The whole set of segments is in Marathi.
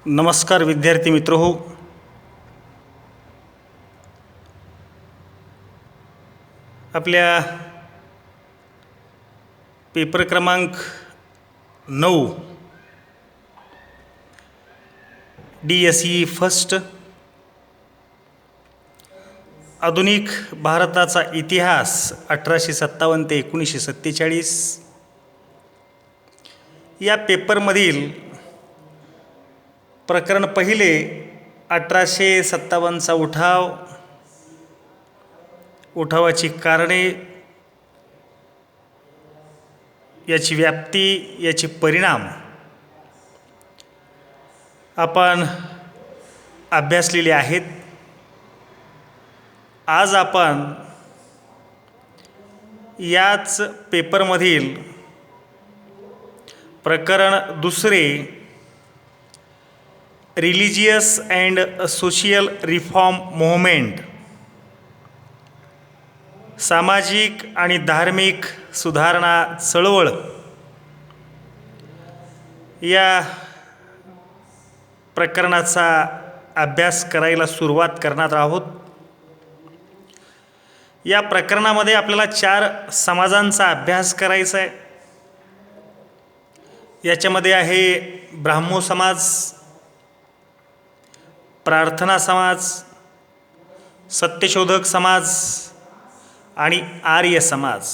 नमस्कार विद्यार्थी मित्रहो. आपल्या पेपर क्रमांक 9 DSE फर्स्ट आधुनिक भारताचा इतिहास 1857 ते 1947 या पेपरमधील प्रकरण पहिले 1857चा उठावाची कारणे, याची व्याप्ती, याचे परिणाम आपण अभ्यासलेले आहेत. आज आपण याच पेपरमधील प्रकरण दुसरे, religious and social reform movement, सामाजिक आणि धार्मिक सुधारणा चळवळ, या प्रकरणाचा अभ्यास करायला सुरुवात करणार आहोत. या प्रकरणामध्ये आपल्याला 4 समाजांचा अभ्यास करायचा आहे. याच्यामध्ये आहे ब्राह्मो समाज, प्रार्थना समाज, सत्यशोधक समाज आणि आर्य समाज.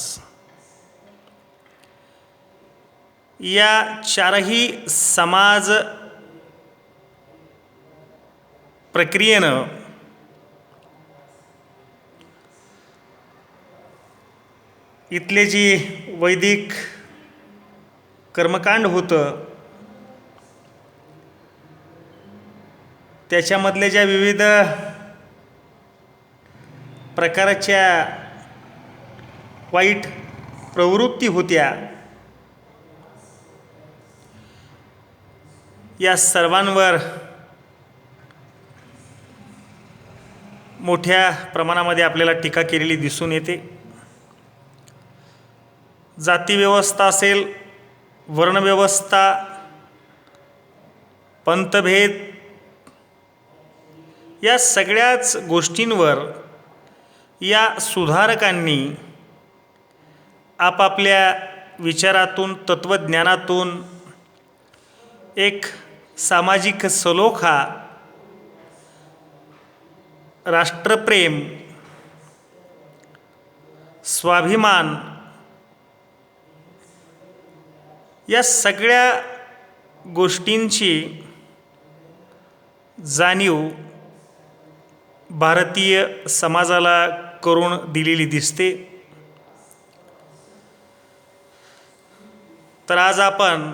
या 4ही समाज प्रक्रियेनं इथले जी वैदिक कर्मकांड होतं त्याच्यामधल्या ज्या विविध प्रकारच्या वाईट प्रवृत्ती होत्या, या सर्वांवर मोठ्या प्रमाणामध्ये आपल्याला टीका केलेली दिसून येते. जातीव्यवस्था असेल, वर्णव्यवस्था, पंथभेद, या सगळ्याच गोष्टींवर या सुधारकांनी आपापल्या विचारातून, तत्त्वज्ञानातून एक सामाजिक सलोखा, राष्ट्रप्रेम, स्वाभिमान, या सगळ्या गोष्टींची जाणीव भारतीय समाजाला करून दिलेली दिसते. तर आज आपण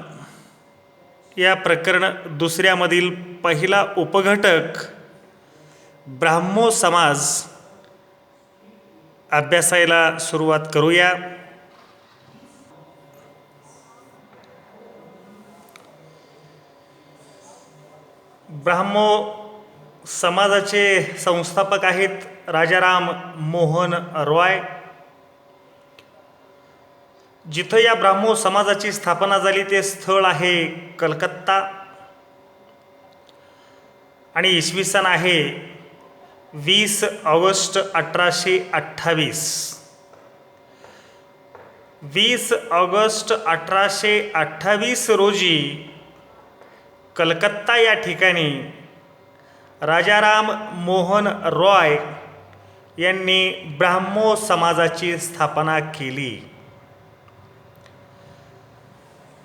या प्रकरण दुसऱ्यामधील पहिला उपघटक ब्राह्मो समाज अभ्यासायला सुरुवात करूया. ब्राह्मो समाजाचे संस्थापक आहेत राजाराम मोहन रॉय. जिथं या ब्राह्मो समाजाची स्थापना झाली ते स्थळ आहे कलकत्ता आणि इसवी सन आहे 20 ऑगस्ट 1828. 20 ऑगस्ट 1828 रोजी कलकत्ता या ठिकाणी राजाराम मोहन रॉय यांनी ब्राह्मो समाजाची स्थापना केली.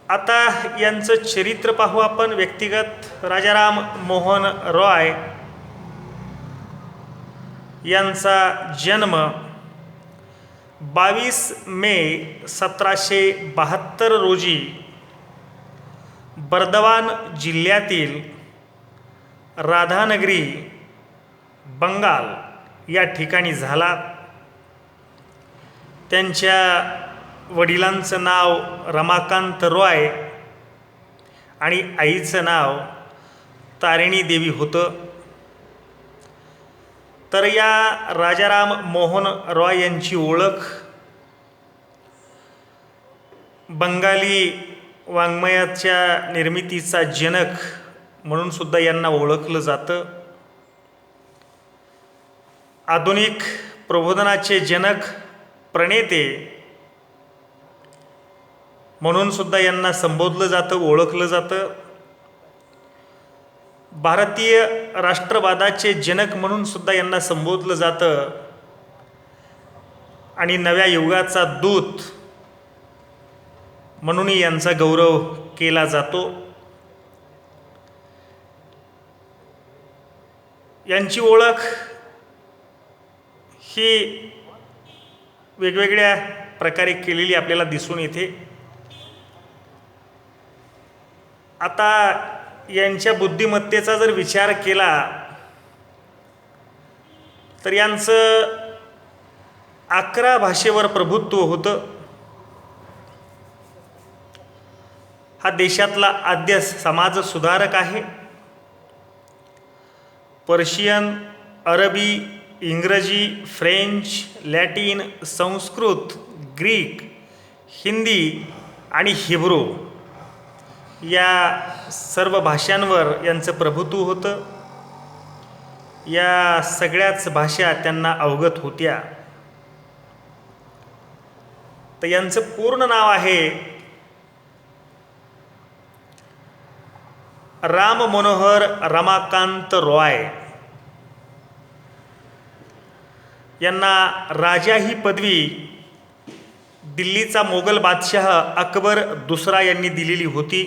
आता यांचं चरित्र पाहू आपण व्यक्तिगत. राजाराम मोहन रॉय यांचा जन्म 22 मे 1772 रोजी बर्दवान जिल्ह्यातील राधानगरी, बंगाल या ठिकाणी झाला. त्यांच्या वडिलांचं नाव रमाकांत रॉय आणि आईचं नाव तारिणी देवी होतं. तर या राजाराम मोहन रॉय यांची ओळख बंगाली वाङ्मयाच्या निर्मितीचा जनक म्हणून सुद्धा यांना ओळखलं जातं. आधुनिक प्रबोधनाचे जनक, प्रणेते म्हणून सुद्धा यांना संबोधलं जातं, ओळखलं जातं. भारतीय राष्ट्रवादाचे जनक म्हणून सुद्धा यांना संबोधलं जातं आणि नव्या युगाचा दूत म्हणूनही यांचा गौरव केला जातो. यांची ओळख ही वेगवेगळ्या प्रकारे केलेली आपल्याला दिसून येते. आता यांच्या बुद्धिमत्तेचा जर विचार केला तर यांचं 11 भाषेवर प्रभुत्व होतं. हा देशातला आद्य समाज सुधारक आहे. पर्शियन, अरबी, इंग्रजी, French, Latin, Sanskrit, Greek, Hindi आणि हिब्रू या सर्व भाषांवर यांचं प्रभुत्व होतं. या सगळ्याच भाषा त्यांना अवगत होत्या. तर यांचं पूर्ण नाव आहे राम मनोहर रमाकांत रॉय. यांना राजा ही पदवी दिल्लीचा मोगल बादशाह अकबर दुसरा यांनी दिलेली होती.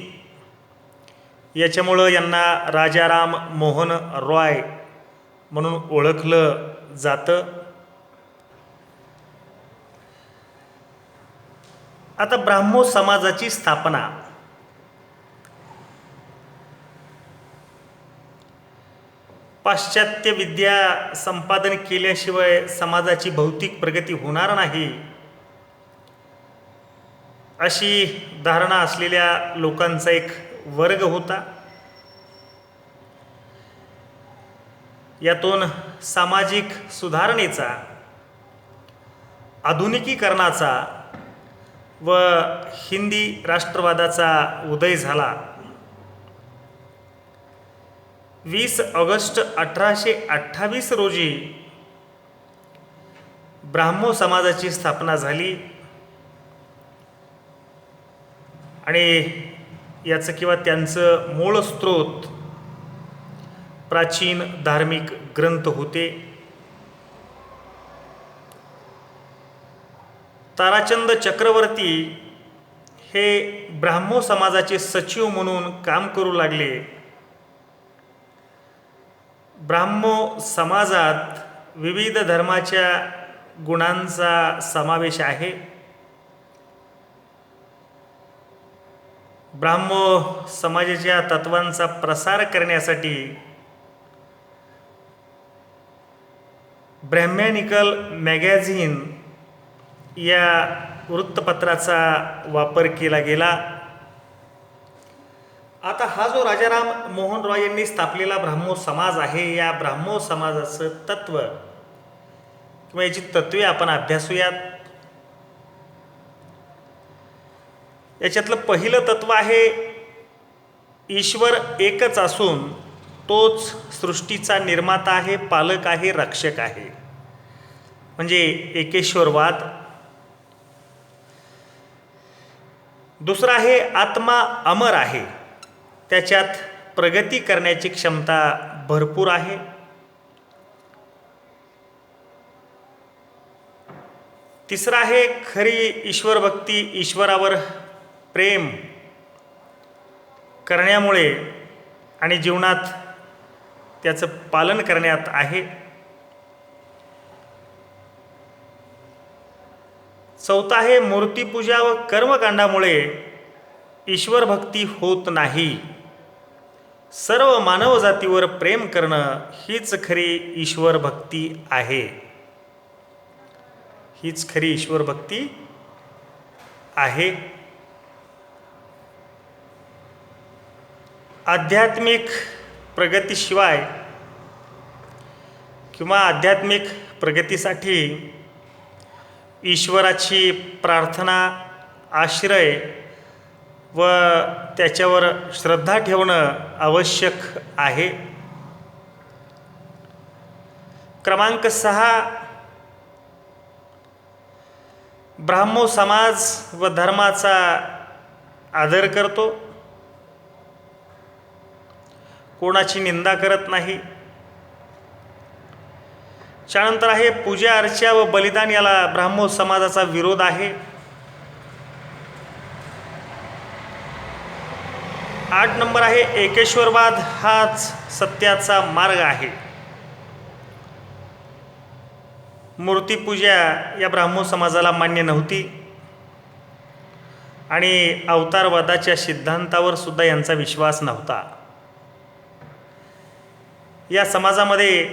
याच्यामुळं यांना राजाराम मोहन रॉय म्हणून ओळखलं जातं. आता ब्राह्मो समाजाची स्थापना. पाश्चात्य विद्या संपादन केल्याशिवाय समाजाची भौतिक प्रगती होणार नाही, अशी धारणा असलेल्या लोकांचा एक वर्ग होता. यातून सामाजिक सुधारणेचा, आधुनिकीकरणाचा व हिंदी राष्ट्रवादाचा उदय झाला. 20 ऑगस्ट 1828 रोजी ब्राह्मो समाजाची स्थापना झाली आणि याचं किंवा त्यांचं मूळ स्रोत प्राचीन धार्मिक ग्रंथ होते. ताराचंद चक्रवर्ती हे ब्राह्मो समाजाचे सचिव म्हणून काम करू लागले. ब्राह्मो समाजात विविध धर्माच्या गुणांचा समावेश आहे. ब्राह्मो समाजाच्या तत्वांचा प्रसार करण्यासाठी ब्रह्मॅनिकल मॅगॅझिन या वृत्तपत्राचा वापर केला गेला. आता हा जो राजाराम मोहन रॉय यांनी स्थापलेला ब्राह्मो समाज आहे, या ब्राह्मो समाजाचं तत्व किंवा याची तत्वे आपण अभ्यासूयात. याच्यातलं पहिलं तत्व आहे ईश्वर एकच असून तोच सृष्टीचा निर्माता आहे, पालक आहे, रक्षक आहे, म्हणजे एकेश्वरवाद. दुसरं आहे आत्मा अमर आहे, त्याच्यात प्रगती करण्याची क्षमता भरपूर आहे. तिसरं आहे खरी ईश्वर भक्ती, ईश्वरावर प्रेम करण्यामुळे आणि जीवनात त्याचं पालन करण्यात आहे. चौथा आहे मूर्तीपूजा व कर्मकांडामुळे ईश्वर भक्ती होत नाही. सर्व मानव जातीवर प्रेम करणं हीच खरी ईश्वर भक्ती आहे. हीच खरी ईश्वर भक्ती आहे. आध्यात्मिक प्रगतीशिवाय किंवा आध्यात्मिक प्रगतीसाठी ईश्वराची प्रार्थना, आश्रय व त्याच्यावर श्रद्धा ठेवणं आवश्यक आहे. क्रमांक 6, ब्राह्मो समाज व धर्माचा आदर करतो, कोणाची निंदा करत नाही. त्यानंतर आहे पूजा अर्चा व बलिदान, याला ब्राह्मो समाजाचा विरोध आहे. 8 नंबर आहे एकेश्वरवाद, हाच सत्याचा मार्ग आहे. मूर्तीपूजा या ब्राह्मो समाजाला मान्य नव्हती आणि अवतारवादाच्या सिद्धांतावर सुद्धा यांचा विश्वास नव्हता. या समाजामध्ये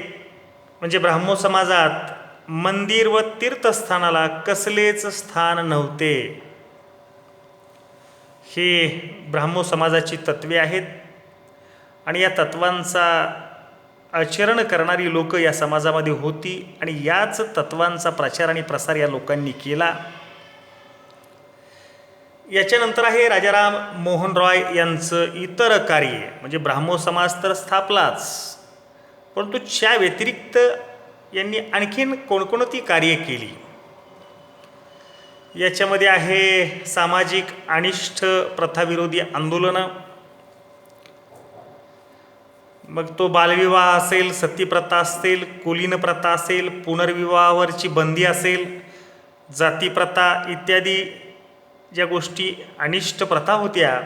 म्हणजे ब्राह्मो समाजात मंदिर व तीर्थस्थानाला कसलेच स्थान नव्हते. हे ब्राह्मो समाजाची तत्वे आहेत आणि या तत्वांचा आचरण करणारी लोक या समाजामध्ये होती आणि याच तत्वांचा प्रचार आणि प्रसार या लोकांनी केला. याच्यानंतर आहे राजाराम मोहन रॉय यांचं इतर कार्य. म्हणजे ब्राह्मो समाज तर स्थापलाच, परंतु त्या व्यतिरिक्त यांनी आणखीन कोणकोणती कार्य केली. याच्यामध्ये आहे सामाजिक अनिष्ट प्रथाविरोधी आंदोलनं, मग तो बालविवाह असेल, सतीप्रथा असेल, कुलीन प्रथा असेल, पुनर्विवाहावरची बंदी असेल, जातीप्रथा इत्यादी ज्या गोष्टी अनिष्ट प्रथा होत्या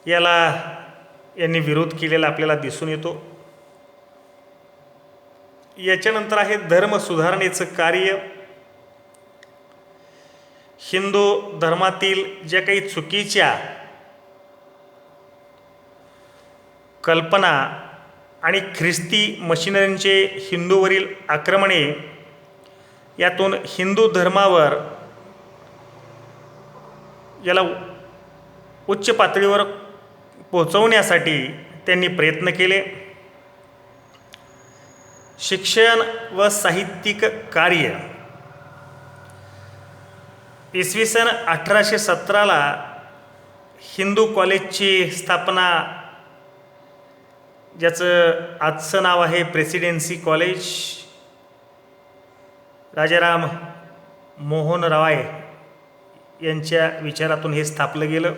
याला यांनी विरोध केलेला आपल्याला दिसून येतो. याच्यानंतर आहे धर्म सुधारणेचं कार्य. हिंदू धर्मातील ज्या काही चुकीच्या कल्पना आणि ख्रिस्ती मशिनरींचे हिंदूवरील आक्रमणे, यातून हिंदू धर्मावर याला उच्च पातळीवर पोहोचवण्यासाठी त्यांनी प्रयत्न केले. शिक्षण व साहित्यिक कार्य. इसवी सन 1817 हिंदू कॉलेजची स्थापना, ज्याचं आजचं नाव आहे प्रेसिडेन्सी कॉलेज, राजाराम मोहन रॉय यांच्या विचारातून हे स्थापलं गेलं.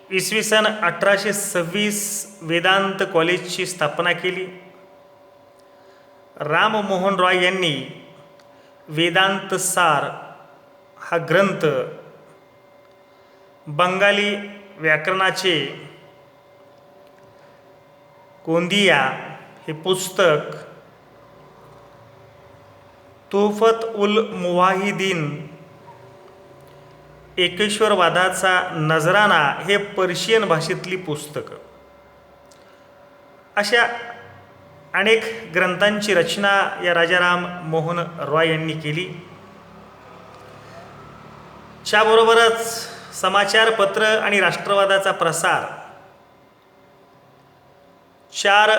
इसवी सन 1826 वेदांत कॉलेजची स्थापना केली. राम मोहन रॉय यांनी वेदांत सार हा ग्रंथ, बंगाली व्याकरणाचे कोंदिया हे पुस्तक, तुहफत उल मुवाहिदीन, एकेश्वरवादाचा नजराना हे पर्शियन भाषेतली पुस्तकं, अशा अनेक ग्रंथांची रचना या राजाराम मोहन रॉय यांनी केली. त्याबरोबरच समाचारपत्र आणि राष्ट्रवादाचा प्रसार. 4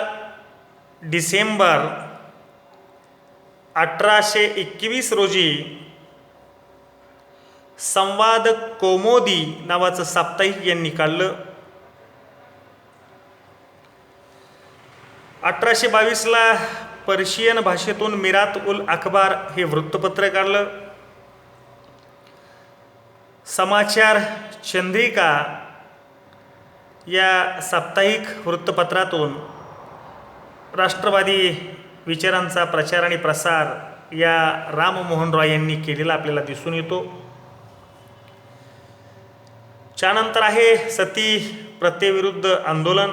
डिसेंबर 1821 रोजी संवाद कौमुदी नावाचं साप्ताहिक यांनी काढलं. 1822 पर्शियन भाषेतून मिरात उल अखबार हे वृत्तपत्र काढलं. समाचार चंद्रिका या साप्ताहिक वृत्तपत्रातून राष्ट्रवादी विचारांचा प्रचार आणि प्रसार या राम मोहन रॉय यांनी केलेला आपल्याला दिसून येतो. त्यानंतर आहे सती प्रथेविरुद्ध आंदोलन.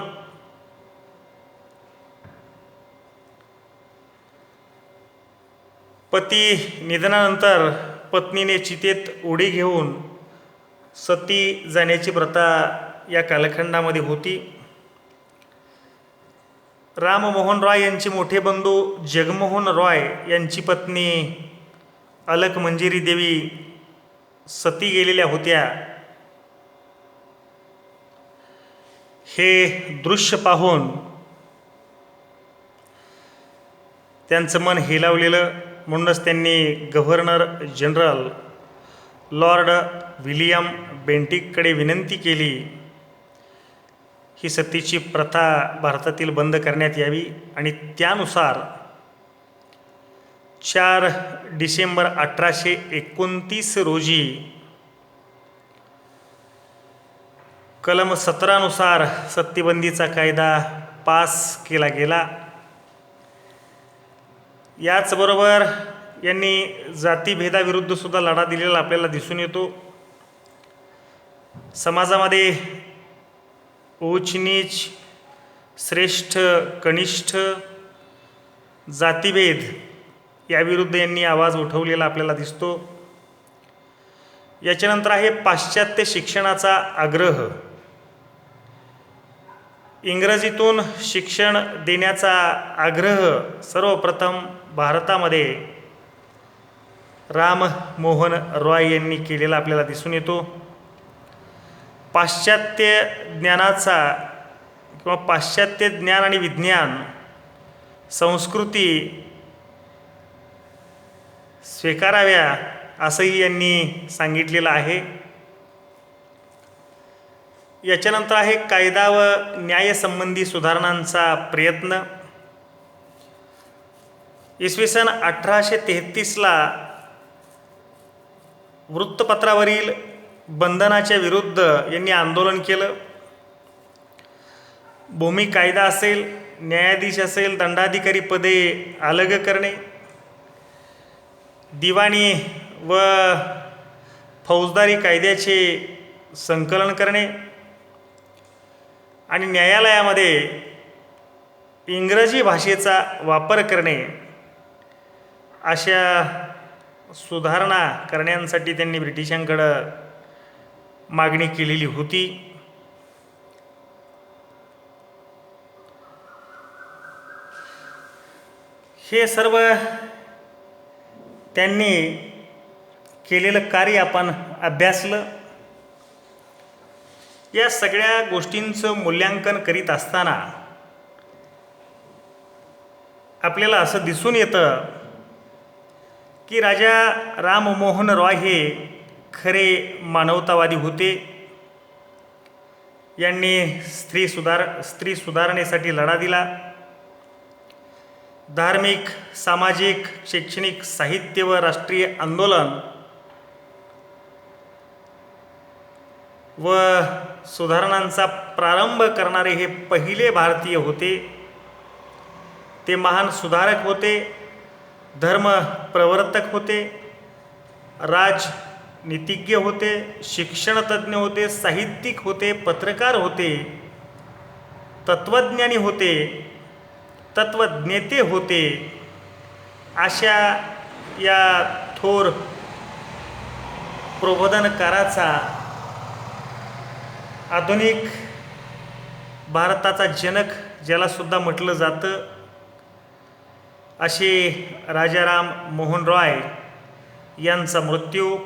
पती निधनानंतर पत्नीने चितेत उडी घेऊन सती जाण्याची प्रथा या कालखंडामध्ये होती. राम मोहन रॉय यांचे मोठे बंधू जगमोहन रॉय यांची पत्नी अलक मंजिरी देवी सती गेलेल्या होत्या. हे दृश्य पाहून त्यांचं मन हेलावलेलं, म्हणूनच त्यांनी गव्हर्नर जनरल लॉर्ड विलियम बेंटिककडे विनंती केली ही सतीची प्रथा भारतातील बंद करण्यात यावी आणि त्यानुसार 4 डिसेंबर 1829 रोजी कलम 17 नुसार सतीबंदीचा कायदा पास केला गेला. याचबरोबर यांनी जातीभेदाविरुद्ध सुद्धा लढा दिलेला आपल्याला दिसून येतो. समाजामध्ये उच्च नीच, श्रेष्ठ कनिष्ठ, जातीभेद याविरुद्ध यांनी आवाज उठवलेला आपल्याला दिसतो. याच्यानंतर आहे पाश्चात्य शिक्षणाचा आग्रह. इंग्रजीतून शिक्षण देण्याचा आग्रह सर्वप्रथम भारतामध्ये राम मोहन रॉय यांनी केलेला आपल्याला दिसून येतो. पाश्चात्य ज्ञानाचा किंवा पाश्चात्य ज्ञान आणि विज्ञान संस्कृती स्वीकाराव्या असंही यांनी सांगितलेलं आहे. याच्यानंतर आहे कायदा व न्यायसंबंधी सुधारणांचा प्रयत्न. इसवी सन 1833ला वृत्तपत्रावरील बंधनाच्या विरुद्ध यांनी आंदोलन केलं. भूमी कायदा असेल, न्यायाधीश असेल, दंडाधिकारी पदे अलग करणे, दिवाणी व फौजदारी कायद्याचे संकलन करणे आणि न्यायालयामध्ये इंग्रजी भाषेचा वापर करणे अशा सुधारणा करण्यासाठी त्यांनी ब्रिटिशांकडं मागणी केलेली होती. हे सर्व त्यांनी केलेलं कार्य आपण अभ्यासलं. या सगळ्या गोष्टींचं मूल्यांकन करीत असताना आपल्याला असं दिसून येतं की राजा राममोहन रॉय हे खरे मानवतावादी होते. यांनी स्त्री सुधारणेसाठी लढा दिला. धार्मिक, सामाजिक, शैक्षणिक, साहित्य व राष्ट्रीय आंदोलन व सुधारणांचा प्रारंभ करणारे हे पहिले भारतीय होते. ते महान सुधारक होते, धर्म प्रवर्तक होते, राजनीतिज्ञ होते, शिक्षणतज्ञ होते, साहित्यिक होते, पत्रकार होते, तत्त्वज्ञानी होते, तत्त्वज्ञेते होते. अशा या थोर प्रबोधनकाराचा आधुनिक भारताचा जनक ज्याला सुद्धा म्हटलं जातं असे राजाराम मोहन रॉय यांचा मृत्यू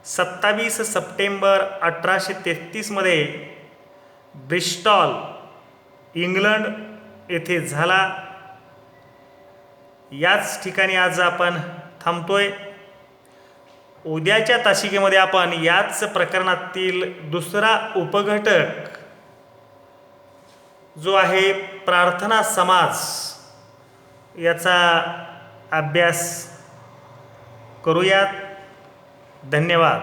27 सप्टेंबर 1833 ब्रिस्टॉल, इंग्लंड येथे झाला. याच ठिकाणी आज आपण थांबतोय. उद्याच्या तासिकेमध्ये आपण याच प्रकरणातील दुसरा उपघटक जो आहे प्रार्थना समाज याचा अभ्यास करूयात. धन्यवाद.